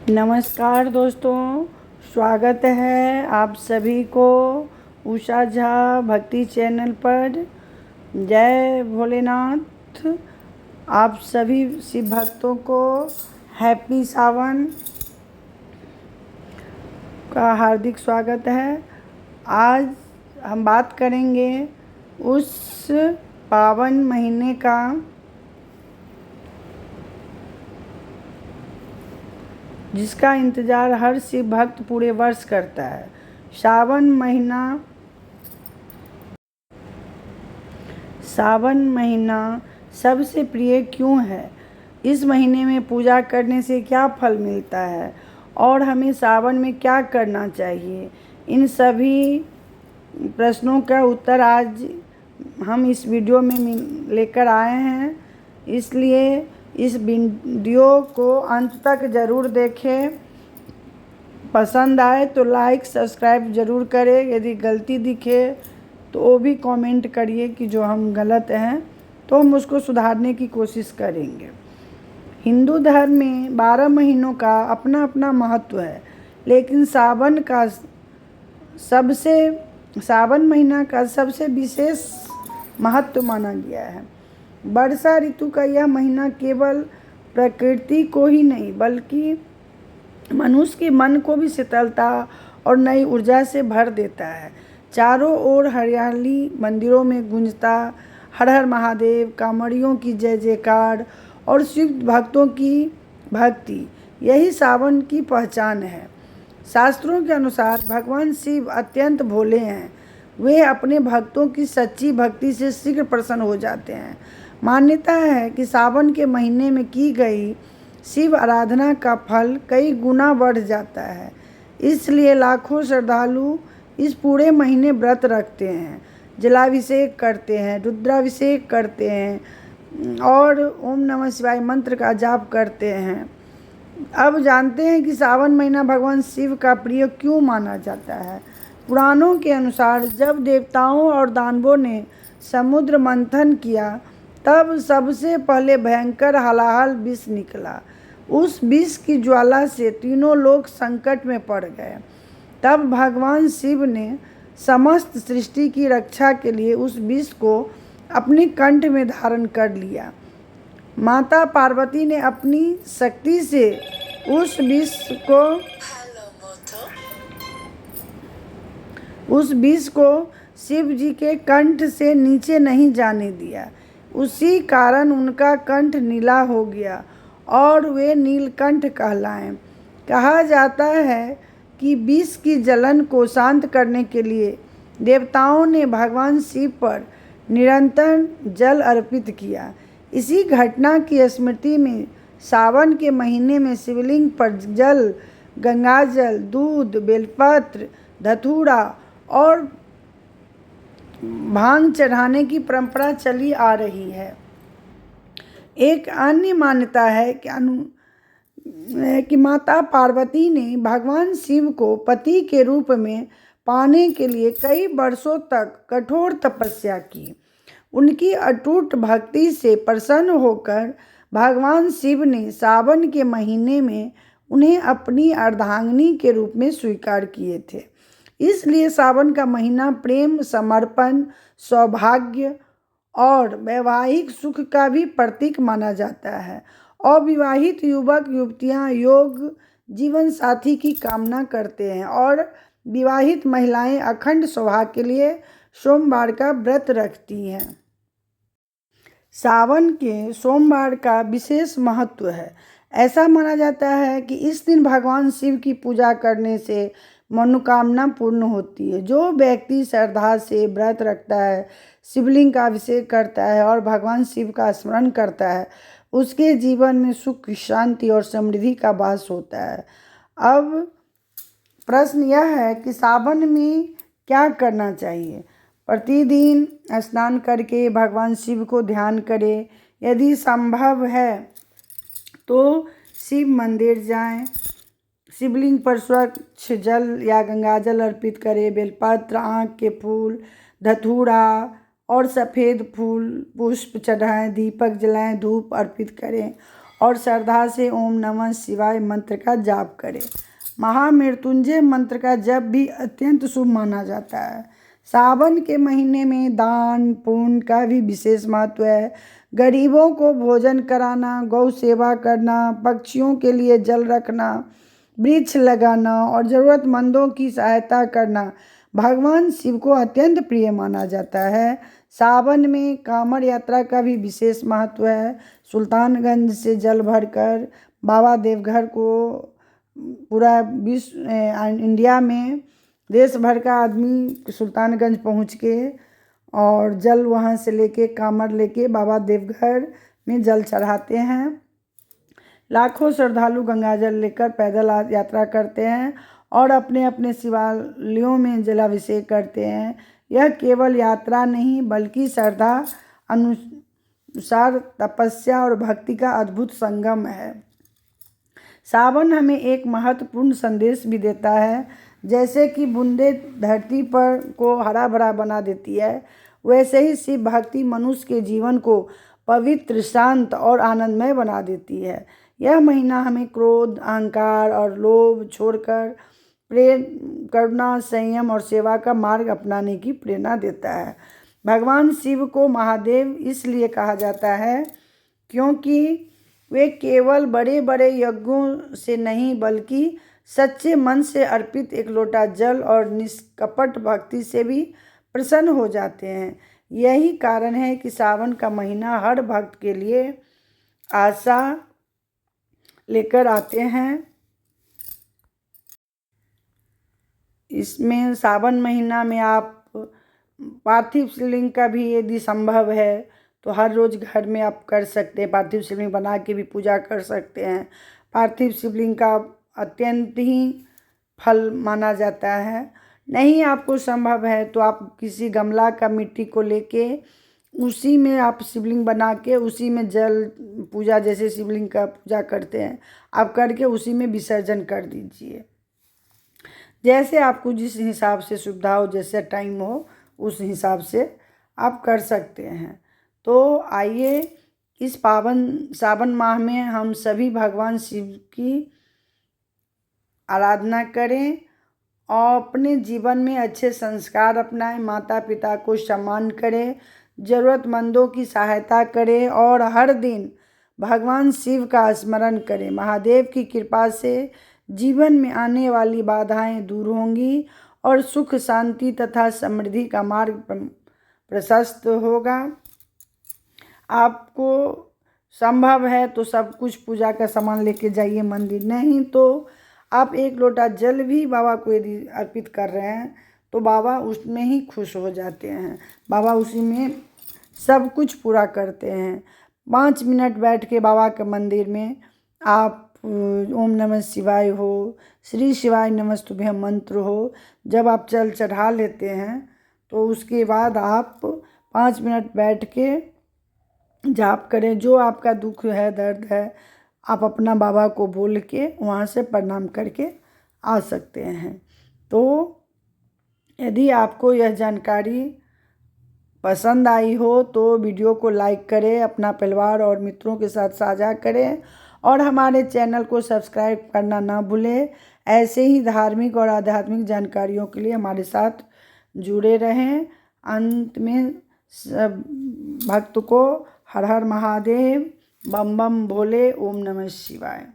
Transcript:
नमस्कार दोस्तों, स्वागत है आप सभी को उषा झा भक्ति चैनल पर। जय भोलेनाथ। आप सभी शिव भक्तों को हैप्पी सावन का हार्दिक स्वागत है। आज हम बात करेंगे उस पावन महीने का जिसका इंतज़ार हर शिव भक्त पूरे वर्ष करता है। सावन महीना सबसे प्रिय क्यों है? इस महीने में पूजा करने से क्या फल मिलता है और हमें सावन में क्या करना चाहिए? इन सभी प्रश्नों का उत्तर आज हम इस वीडियो में लेकर आए हैं, इसलिए इस वीडियो को अंत तक ज़रूर देखें। पसंद आए तो लाइक सब्सक्राइब ज़रूर करें। यदि गलती दिखे तो वो भी कमेंट करिए कि जो हम गलत हैं तो हम उसको सुधारने की कोशिश करेंगे। हिंदू धर्म में 12 महीनों का अपना अपना महत्व है, लेकिन सावन महीना का सबसे विशेष महत्व माना गया है। वर्षा ऋतु का यह महीना केवल प्रकृति को ही नहीं बल्कि मनुष्य के मन को भी शीतलता और नई ऊर्जा से भर देता है। चारों ओर हरियाली, मंदिरों में गूंजता हर हर महादेव, कांवड़ियों की जय जयकार और शिव भक्तों की भक्ति, यही सावन की पहचान है। शास्त्रों के अनुसार भगवान शिव अत्यंत भोले हैं। वे अपने भक्तों की सच्ची भक्ति से शीघ्र प्रसन्न हो जाते हैं। मान्यता है कि सावन के महीने में की गई शिव आराधना का फल कई गुना बढ़ जाता है। इसलिए लाखों श्रद्धालु इस पूरे महीने व्रत रखते हैं, जलाभिषेक करते हैं, रुद्राभिषेक करते हैं और ओम नमः शिवाय मंत्र का जाप करते हैं। अब जानते हैं कि सावन महीना भगवान शिव का प्रिय क्यों माना जाता है। पुराणों के अनुसार जब देवताओं और दानवों ने समुद्र मंथन किया, तब सबसे पहले भयंकर हलाहल विष निकला। उस विष की ज्वाला से तीनों लोग संकट में पड़ गए। तब भगवान शिव ने समस्त सृष्टि की रक्षा के लिए उस विष को अपने कंठ में धारण कर लिया। माता पार्वती ने अपनी शक्ति से उस विष को शिव जी के कंठ से नीचे नहीं जाने दिया। उसी कारण उनका कंठ नीला हो गया और वे नीलकंठ कहलाए। कहा जाता है कि विष की जलन को शांत करने के लिए देवताओं ने भगवान शिव पर निरंतर जल अर्पित किया। इसी घटना की स्मृति में सावन के महीने में शिवलिंग पर जल, गंगाजल, दूध, बेलपत्र, धतूरा और भांग चढ़ाने की परंपरा चली आ रही है। एक अन्य मान्यता है कि माता पार्वती ने भगवान शिव को पति के रूप में पाने के लिए कई वर्षों तक कठोर तपस्या की। उनकी अटूट भक्ति से प्रसन्न होकर भगवान शिव ने सावन के महीने में उन्हें अपनी अर्धांगिनी के रूप में स्वीकार किए थे। इसलिए सावन का महीना प्रेम, समर्पण, सौभाग्य और वैवाहिक सुख का भी प्रतीक माना जाता है। अविवाहित युवक युवतियां योग जीवन साथी की कामना करते हैं और विवाहित महिलाएं अखंड सौभाग्य के लिए सोमवार का व्रत रखती हैं। सावन के सोमवार का विशेष महत्व है। ऐसा माना जाता है कि इस दिन भगवान शिव की पूजा करने से मनोकामना पूर्ण होती है। जो व्यक्ति श्रद्धा से व्रत रखता है, शिवलिंग का अभिषेक करता है और भगवान शिव का स्मरण करता है, उसके जीवन में सुख, शांति और समृद्धि का वास होता है। अब प्रश्न यह है कि सावन में क्या करना चाहिए? प्रतिदिन स्नान करके भगवान शिव को ध्यान करें। यदि संभव है तो शिव मंदिर जाएं, शिवलिंग पर स्वच्छ जल या गंगाजल अर्पित करें। बेलपत्र, आँख के फूल, धतूरा और सफ़ेद फूल पुष्प चढ़ाएं, दीपक जलाएं, धूप अर्पित करें और श्रद्धा से ओम नमः शिवाय मंत्र का जाप करें। महामृत्युंजय मंत्र का जप भी अत्यंत शुभ माना जाता है। सावन के महीने में दान पुण्य का भी विशेष महत्व है। गरीबों को भोजन कराना, गौ सेवा करना, पक्षियों के लिए जल रखना, वृक्ष लगाना और ज़रूरतमंदों की सहायता करना भगवान शिव को अत्यंत प्रिय माना जाता है। सावन में कांवड़ यात्रा का भी विशेष महत्व है। सुल्तानगंज से जल भरकर बाबा देवघर को पूरा विश्व इंडिया में देश भर का आदमी सुल्तानगंज पहुंच के और जल वहां से लेके कांवड़ लेके बाबा देवघर में जल चढ़ाते हैं। लाखों श्रद्धालु गंगाजल लेकर पैदल यात्रा करते हैं और अपने अपने शिवालयों में जलाभिषेक करते हैं। यह केवल यात्रा नहीं बल्कि श्रद्धा अनुसार तपस्या और भक्ति का अद्भुत संगम है। सावन हमें एक महत्वपूर्ण संदेश भी देता है। जैसे कि बूंदे धरती पर को हरा भरा बना देती है, वैसे ही शिव भक्ति मनुष्य के जीवन को पवित्र, शांत और आनंदमय बना देती है। यह महीना हमें क्रोध, अहंकार और लोभ छोड़कर प्रेम, करुणा, संयम और सेवा का मार्ग अपनाने की प्रेरणा देता है। भगवान शिव को महादेव इसलिए कहा जाता है क्योंकि वे केवल बड़े बड़े यज्ञों से नहीं बल्कि सच्चे मन से अर्पित एक लोटा जल और निष्कपट भक्ति से भी प्रसन्न हो जाते हैं। यही कारण है कि सावन का महीना हर भक्त के लिए आशा लेकर आते हैं। इसमें सावन महीना में आप पार्थिव शिवलिंग का भी यदि संभव है तो हर रोज़ घर में आप कर सकते हैं। पार्थिव शिवलिंग बना के भी पूजा कर सकते हैं। पार्थिव शिवलिंग का अत्यंत ही फल माना जाता है। नहीं आपको संभव है तो आप किसी गमला का मिट्टी को लेके उसी में आप शिवलिंग बना के उसी में जल पूजा जैसे शिवलिंग का पूजा करते हैं आप करके उसी में विसर्जन कर दीजिए। जैसे आपको जिस हिसाब से सुविधा हो, जैसे टाइम हो, उस हिसाब से आप कर सकते हैं। तो आइए इस पावन सावन माह में हम सभी भगवान शिव की आराधना करें और अपने जीवन में अच्छे संस्कार अपनाएं, माता पिता को सम्मान करें, ज़रूरतमंदों की सहायता करें और हर दिन भगवान शिव का स्मरण करें। महादेव की कृपा से जीवन में आने वाली बाधाएं दूर होंगी और सुख, शांति तथा समृद्धि का मार्ग प्रशस्त होगा। आपको संभव है तो सब कुछ पूजा का सामान लेके जाइए मंदिर, नहीं तो आप एक लोटा जल भी बाबा को यदि अर्पित कर रहे हैं तो बाबा उसमें ही खुश हो जाते हैं। बाबा उसी में सब कुछ पूरा करते हैं। 5 मिनट बैठ के बाबा के मंदिर में आप ओम नमः शिवाय हो, श्री शिवाय नमस्तुभ्यं मंत्र हो, जब आप जल चढ़ा लेते हैं तो उसके बाद आप 5 मिनट बैठ के जाप करें। जो आपका दुख है, दर्द है, आप अपना बाबा को बोल के वहाँ से प्रणाम करके आ सकते हैं। तो यदि आपको यह जानकारी पसंद आई हो तो वीडियो को लाइक करें, अपना परिवार और मित्रों के साथ साझा करें और हमारे चैनल को सब्सक्राइब करना ना भूलें। ऐसे ही धार्मिक और आध्यात्मिक जानकारियों के लिए हमारे साथ जुड़े रहें। अंत में सब भक्त को हर हर महादेव, बम बम भोले, ओम नमः शिवाय।